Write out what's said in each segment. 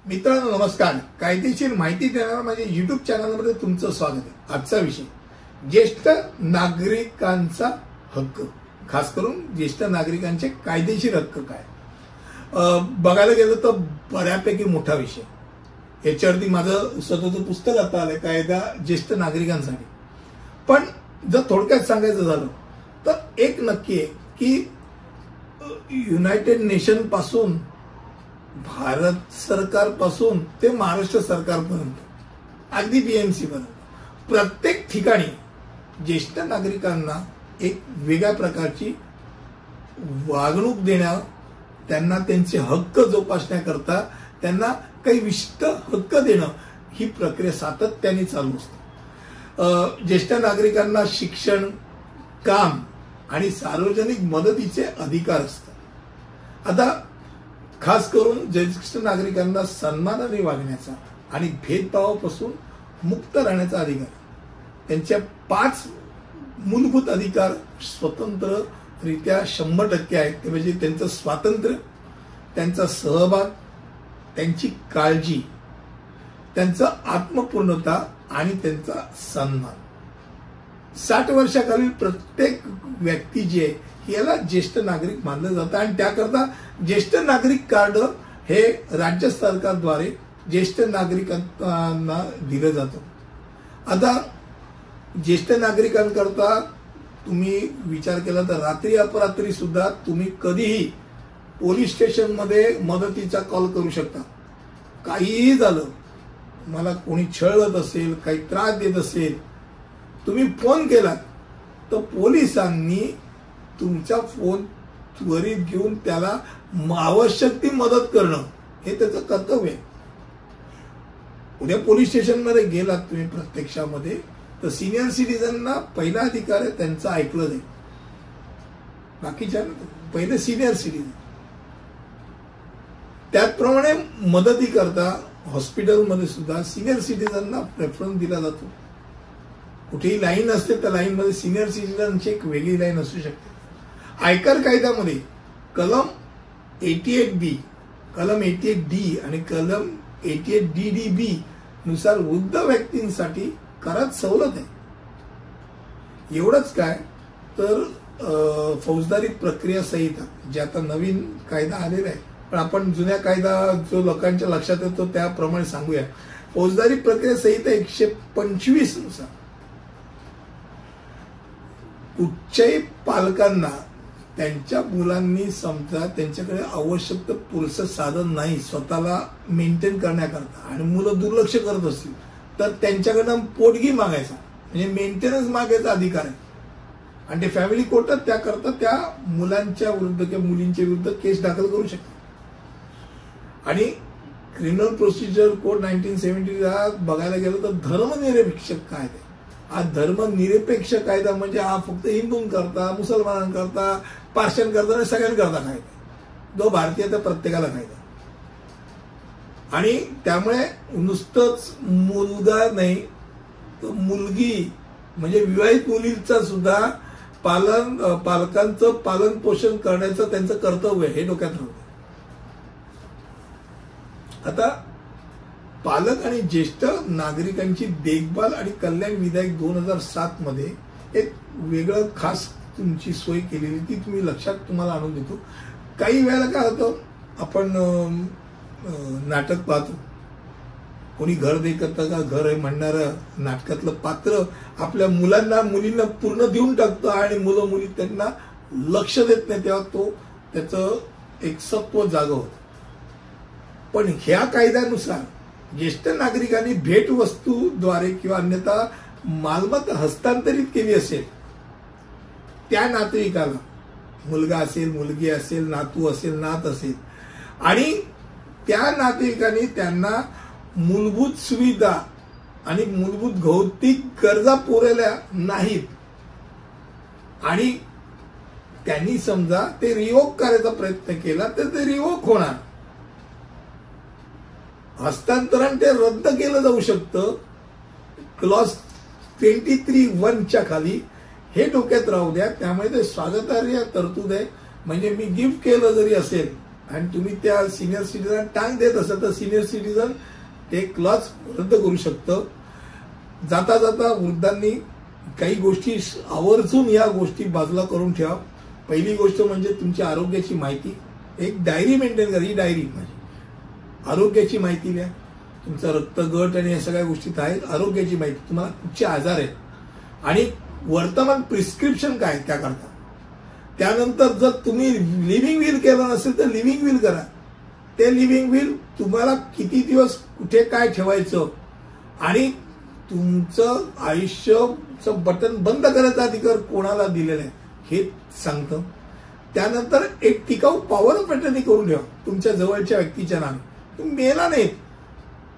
मित्रांनो नमस्कार. कायदेशीर माहिती देणाऱ्या माझ्या YouTube चॅनलमध्ये तुमचं स्वागत आहे. आजचा विषय ज्येष्ठ नागरिकांचा हक्क, खास करून ज्येष्ठ नागरिकांचे कायदेशीर हक्क काय. बघायला गेलं तर बऱ्यापैकी मोठा विषय. याच्यावरती माझं स्वतःचं पुस्तक आता आलंय, कायदा ज्येष्ठ नागरिकांसाठी. पण जर थोडक्यात सांगायचं झालं तर एक नक्की आहे की युनायटेड नेशन पासून, भारत सरकार पासून ते महाराष्ट्र सरकारपर्यंत, अगदी बीएमसी पर्यंत प्रत्येक ठिकाणी ज्येष्ठ नागरिकांना एक वेगळ्या प्रकारची वागणूक देणं, त्यांना त्यांचे हक्क जोपासण्याकरता त्यांना काही विशिष्ट हक्क देणं, ही प्रक्रिया सातत्याने चालू असते. ज्येष्ठ नागरिकांना शिक्षण, काम आणि सार्वजनिक मदतीचे अधिकार असतात. आता खास करून ज्येष्ठ नागरिकांना सन्मानाने वागण्याचा आणि भेदभावापासून मुक्त राहण्याचा अधिकार, त्यांच्या 5 मूलभूत अधिकार स्वतंत्ररित्या 100% आहेत. ते म्हणजे त्यांचं स्वातंत्र्य, त्यांचा सहभाग, त्यांची काळजी, त्यांचा आत्मपूर्णता आणि त्यांचा सन्मान. 60 वर्षाखालील प्रत्येक व्यक्ती जी आहे याला ज्येष्ठ नागरिक मानलं जातं आणि त्याकरता ज्येष्ठ नागरिक कार्ड हे राज्य सरकारद्वारे ज्येष्ठ नागरिकांना दिलं जातं. आता ज्येष्ठ नागरिकांकरता तुम्ही विचार केला तर रात्री अपरात्री सुद्धा तुम्ही कधीही पोलीस स्टेशनमध्ये मदतीचा कॉल करू शकता. काहीही झालं, मला कोणी छळत असेल, काही त्रास देत असेल, तुम्ही फोन केला तर पोलिसांनी तुमचा फोन त्वरित घेऊन त्याला आवश्यक ती मदत करणं हे त्याचं कर्तव्य आहे. उद्या पोलीस स्टेशनमध्ये गेलात तुम्ही प्रत्यक्षामध्ये तर सिनियर सिटीजनना पहिला अधिकार आहे त्यांचं ऐकलं जाईल. बाकीच्या पहिले सिनियर सिटीजन. त्याचप्रमाणे मदती करता हॉस्पिटलमध्ये सुद्धा सिनियर सिटीजनना प्रेफरन्स दिला जातो. कुठेही लाईन असते तर लाईनमध्ये सिनियर सिटीजनची एक वेगळी लाईन असू शकते. आयकर कायद्यामध्ये कलम 88B, कलम 88D आणि कलम 88DDB नुसार वृद्ध व्यक्तींसाठी करात सवलत आहे. एवढंच काय तर फौजदारी प्रक्रिया संहिता, जे आता नवीन कायदा आलेला आहे, पण आपण जुन्या कायदा जो लोकांच्या लक्षात येतो त्याप्रमाणे सांगूया. फौजदारी प्रक्रिया संहिता 125 नुसार कुठच्याही पालकांना त्यांच्या मुलांनी समजा त्यांच्याकडे आवश्यक पुरेसं साधन नाही स्वतःला मेंटेन करण्याकरता आणि मुलं दुर्लक्ष करत असतील तर त्यांच्याकडनं पोटगी मागायचा, म्हणजे मेंटेनन्स मागायचा अधिकार आहे. आणि ते फॅमिली कोर्टात त्याकरता त्या मुलांच्या विरुद्ध किंवा मुलींच्या विरुद्ध केस दाखल करू शकतात. आणि क्रिमिनल प्रोसिजर कोड 1970 बघायला गेलं तर धर्मनिरपेक्ष कायदा. हा धर्मनिरपेक्ष कायदा म्हणजे हा फक्त हिंदूंकरता, मुसलमानांकरता, पारशांकरता आणि सगळ्यांकरता कायदा, जो भारतीय त्या प्रत्येकाला कायदा. आणि त्यामुळे नुसतंच मुलगा नाही तर मुलगी म्हणजे विवाहित मुलींचा सुद्धा पालकांचं पालन पोषण करण्याचं त्यांचं कर्तव्य हे डोक्यात राहतं. आता पालक आणि ज्येष्ठ नागरिकांची देखभाल आणि कल्याण विधेयक 2007 मध्ये एक वेगळं खास तुमची सोय केलेली, ती तुम्ही लक्षात तुम्हाला आणून देतो. काही वेळेला काय होतं, आपण नाटक पाहतो, कोणी घर देखतं का घर आहे म्हणणारं नाटकातलं पात्र आपल्या मुलांना मुलींना पूर्ण देऊन टाकतं आणि मुलं मुली त्यांना लक्ष देत नाही, तेव्हा तो त्याचं एक सत्व जागं होतं. पण ह्या कायद्यानुसार ज्येष्ठ नागरिकांनी भेटवस्तूद्वारे किंवा अन्यथा मालमत्ता हस्तांतरित केली असेल त्या नातेवाईकाला, मुलगा असेल, मुलगी असेल, नातू असेल, नात असेल, आणि त्या नातेवाईकांनी त्यांना मूलभूत सुविधा आणि मूलभूत भौतिक गरजा पुरवल्या नाहीत आणि त्यांनी समजा ते रिवोक करायचा प्रयत्न केला तर ते रिवोक होणार. हस्तांतरण ते रद्द केलं जाऊ शकतं. क्लॉज 23(1) खाली हे डोक्यात राहू द्या. त्यामुळे ते स्वागतार्ह तरतूद आहे. म्हणजे मी गिफ्ट केलं जरी असेल आणि तुम्ही त्या सिनियर सिटीजन टांग देत असाल तर सिनियर सिटीजन ते क्लॉज रद्द करू शकतं. जाता जाता वृद्धांनी काही गोष्टी आवर्जून या गोष्टी बाजूला करून ठेवा. पहिली गोष्ट म्हणजे तुमची आरोग्याची माहिती, एक डायरी मेंटेन करा. ही डायरी माझी आरोग्याची माहिती द्या. तुमचं रक्तगट आणि या सगळ्या गोष्टीत आहेत. आरोग्याची माहिती, तुम्हाला कुठचे आजार आहेत आणि वर्तमान प्रिस्क्रिप्शन काय त्याकरता. त्यानंतर जर तुम्ही लिव्हिंग विल केलं नसेल तर लिव्हिंग विल करा. ते लिव्हिंग विल तुम्हाला किती दिवस कुठे काय ठेवायचं आणि तुमचं आयुष्याचं बटन बंद करायचा अधिकार कोणाला दिलेला आहे हे सांगतं. त्यानंतर एक टिकाऊ पॉवर ऑफ अटर्नी करून ठेवा तुमच्या जवळच्या व्यक्तीच्या नावे. तुम्ही मेला नाहीत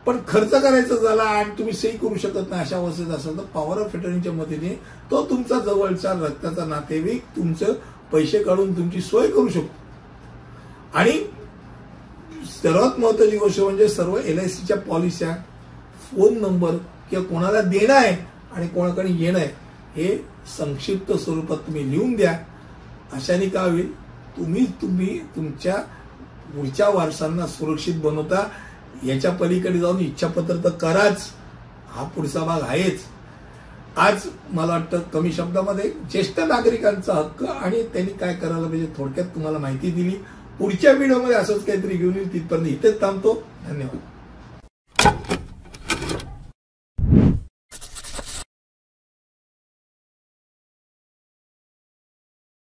पण खर्च करायचा झाला आणि तुम्ही सही करू शकत नाही अशा अवस्थेत असेल तर पॉवर ऑफ अटर्नीच्या मदतीने तो तुमचा जवळचा रक्ताचा नातेवाईक तुमचं पैसे काढून तुमची सोय करू शकतो. आणि सर्वात महत्वाची गोष्ट म्हणजे सर्व LICच्या पॉलिस्या, फोन नंबर किंवा कोणाला देणं आहे आणि कोणाकडे येणं आहे हे संक्षिप्त स्वरूपात तुम्ही लिहून द्या. अशाने काय होईल, तुम्ही तुमच्या पुढच्या वारसांना सुरक्षित बनवता. याच्या पलीकडे जाऊन इच्छापत्र तर कराच, हा पुढचा भाग आहेच. आज मला वाटतं कमी शब्दामध्ये ज्येष्ठ नागरिकांचा हक्क आणि त्यांनी काय करायला पाहिजे थोडक्यात तुम्हाला माहिती दिली. पुढच्या व्हिडिओमध्ये असंच काहीतरी घेऊन येईल. तिथपर्यंत इथेच थांबतो. धन्यवाद.